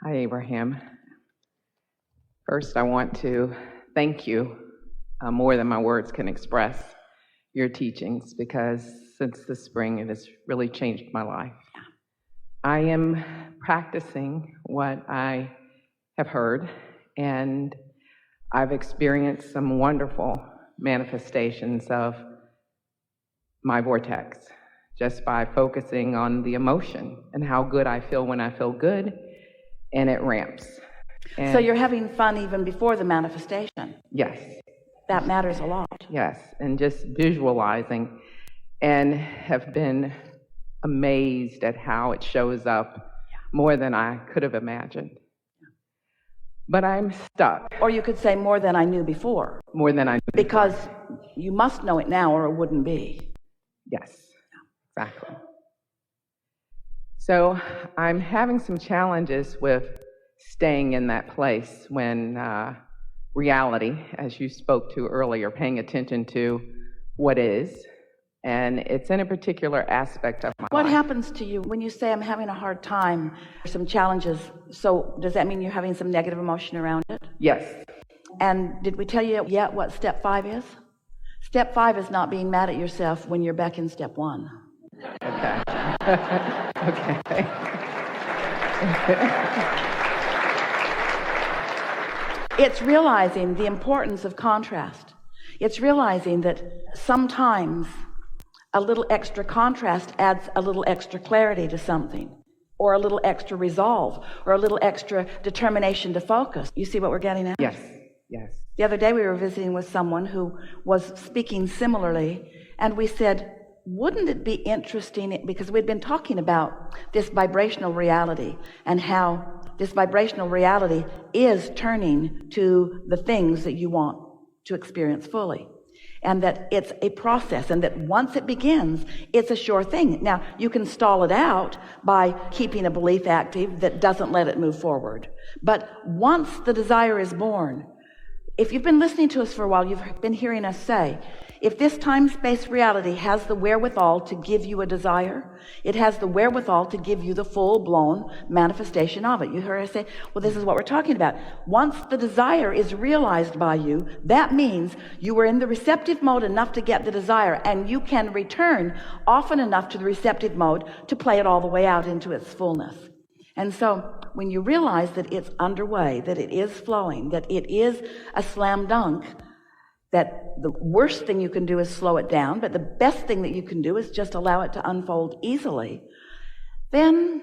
Hi, Abraham. First, I want to thank you more than my words can express your teachings, because since the spring, it has really changed my life. I am practicing what I have heard, and I've experienced some wonderful manifestations of my vortex just by focusing on the emotion and how good I feel when I feel good, and it ramps. And so you're having fun even before the manifestation. Yes. That matters a lot. Yes, and just visualizing, and have been amazed at how it shows up more than I could have imagined. But I'm stuck. Or you could say more than I knew before. More than I knew because before. You must know it now or it wouldn't be. Yes, exactly. So I'm having some challenges with staying in that place when reality, as you spoke to earlier, paying attention to what is, and it's in a particular aspect of my life. What happens to you when you say I'm having a hard time, some challenges? So does that mean you're having some negative emotion around it? Yes. And did we tell you yet what step 5 is? Step 5 is not being mad at yourself when you're back in step 1. Okay. Okay. It's realizing the importance of contrast. It's realizing that sometimes a little extra contrast adds a little extra clarity to something, or a little extra resolve, or a little extra determination to focus. You see what we're getting at? Yes, yes. The other day we were visiting with someone who was speaking similarly, and we said, wouldn't it be interesting, because we'd been talking about this vibrational reality and how this vibrational reality is turning to the things that you want to experience fully, and that it's a process, and that once it begins, it's a sure thing. Now, you can stall it out by keeping a belief active that doesn't let it move forward. But once the desire is born, if you've been listening to us for a while, you've been hearing us say, if this time-space reality has the wherewithal to give you a desire, it has the wherewithal to give you the full-blown manifestation of it. You heard us say, well, this is what we're talking about. Once the desire is realized by you, that means you were in the receptive mode enough to get the desire, and you can return often enough to the receptive mode to play it all the way out into its fullness. And so when you realize that it's underway, that it is flowing, that it is a slam dunk, that the worst thing you can do is slow it down, but the best thing that you can do is just allow it to unfold easily, then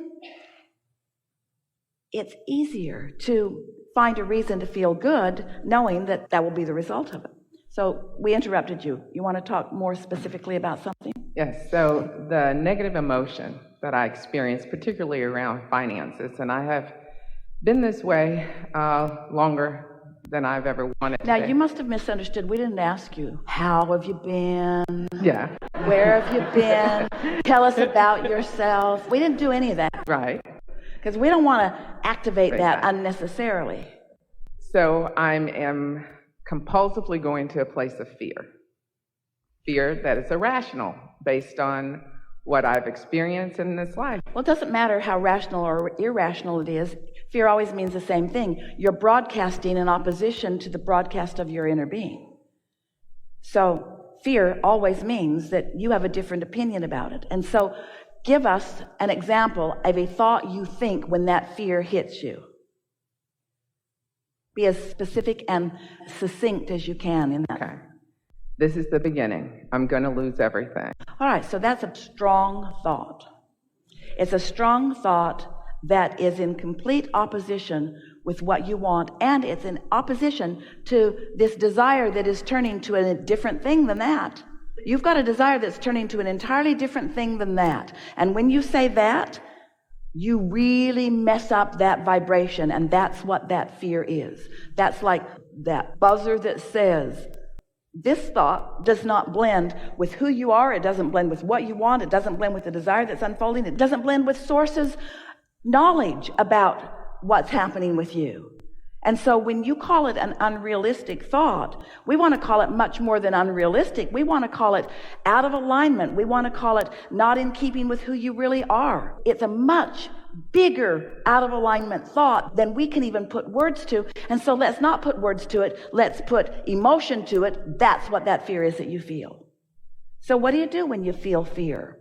it's easier to find a reason to feel good, knowing that that will be the result of it. So we interrupted you. You want to talk more specifically about something? Yes, so the negative emotion that I experience, particularly around finances, and I have been this way longer than I've ever wanted to. Now, you must have misunderstood. We didn't ask you, how have you been? Yeah. Where have you been? Tell us about yourself. We didn't do any of that. Right. Because we don't want to activate that unnecessarily. So I am compulsively going to a place of fear. Fear that is irrational based on what I've experienced in this life. Well, it doesn't matter how rational or irrational it is. Fear always means the same thing. You're broadcasting in opposition to the broadcast of your inner being. So fear always means that you have a different opinion about it. And so give us an example of a thought you think when that fear hits you. Be as specific and succinct as you can in that. Okay. This is the beginning. I'm going to lose everything. All right, so that's a strong thought. It's a strong thought that is in complete opposition with what you want, and it's in opposition to this desire that is turning to a different thing than that. You've got a desire that's turning to an entirely different thing than that. And when you say that, you really mess up that vibration, and that's what that fear is. That's like that buzzer that says, this thought does not blend with who you are. It doesn't blend with what you want. It doesn't blend with the desire that's unfolding. It doesn't blend with sources' knowledge about what's happening with you. And so when you call it an unrealistic thought, we want to call it much more than unrealistic. We want to call it out of alignment. We want to call it not in keeping with who you really are. It's a much bigger out of alignment thought than we can even put words to. And so let's not put words to it. Let's put emotion to it. That's what that fear is that you feel. So what do you do when you feel fear?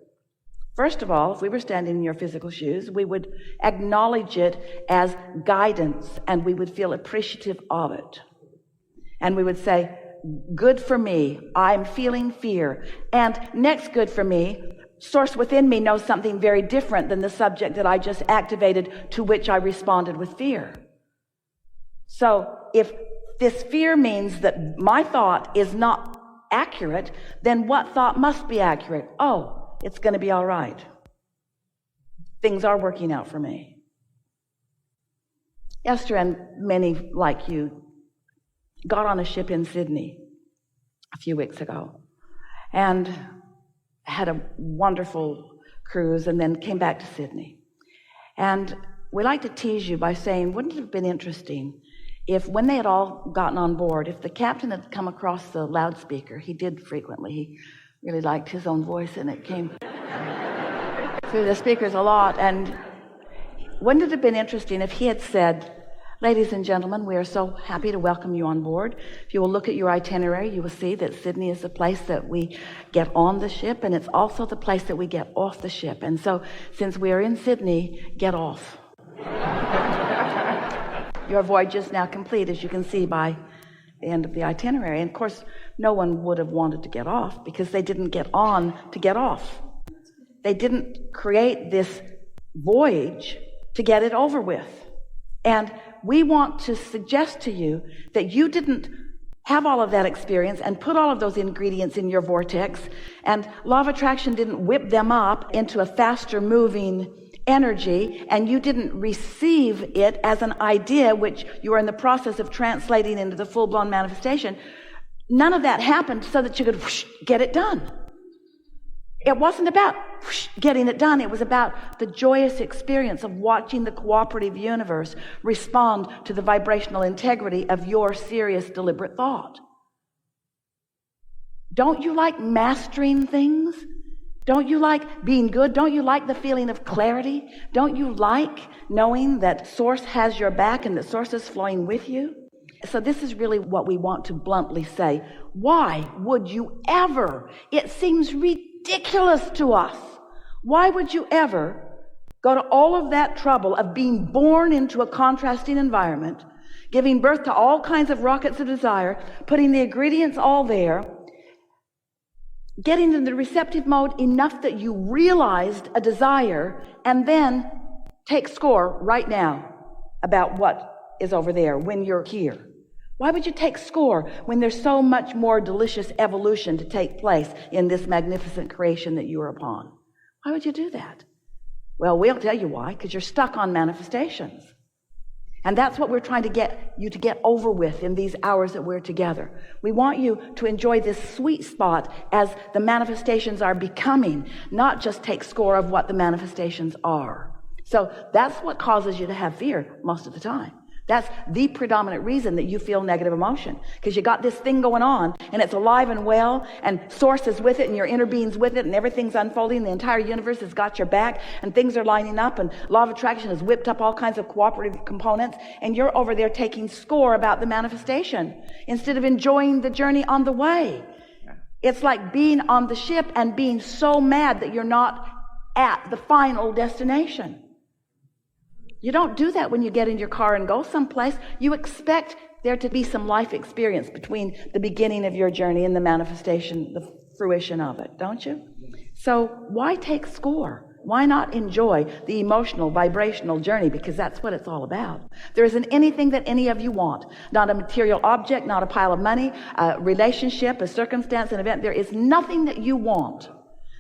First of all, if we were standing in your physical shoes, we would acknowledge it as guidance, and we would feel appreciative of it. And we would say, good for me, I'm feeling fear. And next, good for me, source within me knows something very different than the subject that I just activated, to which I responded with fear. So if this fear means that my thought is not accurate, then what thought must be accurate? Oh, it's going to be all right. Things are working out for me. Esther and many like you got on a ship in Sydney a few weeks ago and had a wonderful cruise, and then came back to Sydney. And we like to tease you by saying, wouldn't it have been interesting if, when they had all gotten on board, if the captain had come across the loudspeaker? He did frequently. He really liked his own voice, and it came through the speakers a lot. And wouldn't it have been interesting if he had said, ladies and gentlemen, we are so happy to welcome you on board. If you will look at your itinerary, you will see that Sydney is the place that we get on the ship, and it's also the place that we get off the ship. And so, since we are in Sydney, get off. Your voyage is now complete, as you can see by the end of the itinerary. And of course, no one would have wanted to get off, because they didn't get on to get off. They didn't create this voyage to get it over with. And we want to suggest to you that you didn't have all of that experience and put all of those ingredients in your vortex, and law of attraction didn't whip them up into a faster moving energy, and you didn't receive it as an idea which you are in the process of translating into the full-blown manifestation. None of that happened so that you could get it done. It wasn't about getting it done. It was about the joyous experience of watching the cooperative universe respond to the vibrational integrity of your serious, deliberate thought. Don't you like mastering things? Don't you like being good? Don't you like the feeling of clarity? Don't you like knowing that Source has your back and that Source is flowing with you? So this is really what we want to bluntly say. Why would you ever? It seems ridiculous to us. Why would you ever go to all of that trouble of being born into a contrasting environment, giving birth to all kinds of rockets of desire, putting the ingredients all there, getting in the receptive mode enough that you realized a desire, and then take score right now about what is over there when you're here? Why would you take score when there's so much more delicious evolution to take place in this magnificent creation that you are upon? Why would you do that? Well, we'll tell you why, because you're stuck on manifestations. And that's what we're trying to get you to get over with in these hours that we're together. We want you to enjoy this sweet spot as the manifestations are becoming, not just take score of what the manifestations are. So that's what causes you to have fear most of the time. That's the predominant reason that you feel negative emotion, because you got this thing going on and it's alive and well, and Source is with it, and your inner being's with it, and everything's unfolding. The entire universe has got your back, and things are lining up, and law of attraction has whipped up all kinds of cooperative components, and you're over there taking score about the manifestation instead of enjoying the journey on the way. It's like being on the ship and being so mad that you're not at the final destination. You don't do that when you get in your car and go someplace. You expect there to be some life experience between the beginning of your journey and the manifestation, the fruition of it, don't you? So why take score? Why not enjoy the emotional, vibrational journey? Because that's what it's all about. There isn't anything that any of you want. Not a material object, not a pile of money, a relationship, a circumstance, an event. There is nothing that you want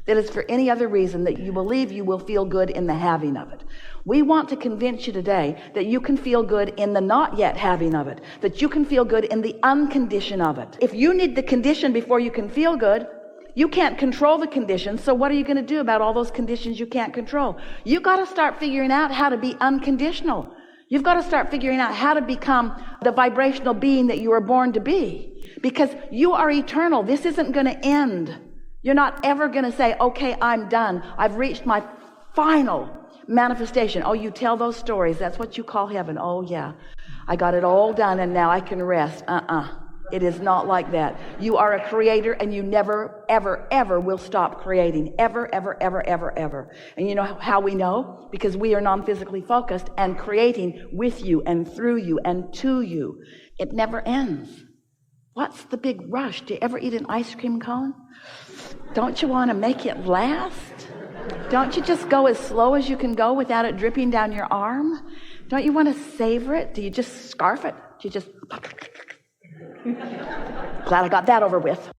that is for any other reason that you believe you will feel good in the having of it. We want to convince you today that you can feel good in the not yet having of it, that you can feel good in the uncondition of it. If you need the condition before you can feel good, you can't control the conditions, so what are you going to do about all those conditions you can't control? You've got to start figuring out how to be unconditional. You've got to start figuring out how to become the vibrational being that you were born to be, because you are eternal. This isn't going to end. You're not ever going to say, okay, I'm done. I've reached my final manifestation. Oh, you tell those stories. That's what you call heaven. Oh yeah, I got it all done and now I can rest. It is not like that. You are a creator and you never, ever, ever will stop creating. Ever, ever, ever, ever, ever. And you know how we know? Because we are non-physically focused and creating with you and through you and to you. It never ends. What's the big rush? Do you ever eat an ice cream cone? Don't you want to make it last? Don't you just go as slow as you can go without it dripping down your arm? Don't you want to savor it? Do you just scarf it? Do you just... Glad I got that over with.